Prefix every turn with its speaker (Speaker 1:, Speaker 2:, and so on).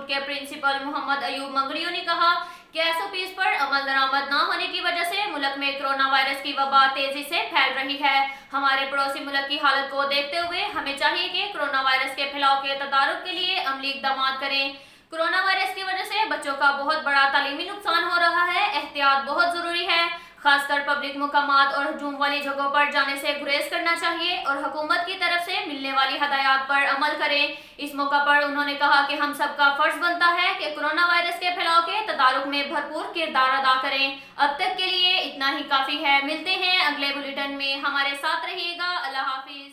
Speaker 1: Institute के principal Mohammad Ayub Mangrio ने कहा कि एसओपीज पर अमल दरामद न होने की वजह से मुल्क में कोरोना वायरस की वबा तेजी से फैल रही है। हमारे पड़ोसी मुल्क की हालत को देखते हुए हमें चाहिए कि कोरोना वायरस के फैलाव के तदारुक के लिए अमली इक़दाम करें। कोरोना वायरस की वजह से बच्चों का बहुत बड़ा तालीमी नुकसान हो रहा है। एहतियात बहुत जरूरी है। खासकर पब्लिक मुकामात और हजूम वाली जगहों पर जाने से गुरेज करना चाहिए और हुकूमत की तरफ से मिलने वाली हदायत पर अमल करें। इस मौका पर उन्होंने कहा कि हम सबका फर्ज बनता है कि कोरोना वायरस के फैलाव के तदारुक में भरपूर किरदार अदा करें। अब तक के लिए इतना ही काफी है। मिलते हैं अगले बुलेटिन में, हमारे साथ रहिएगा। अल्लाह हाफिज।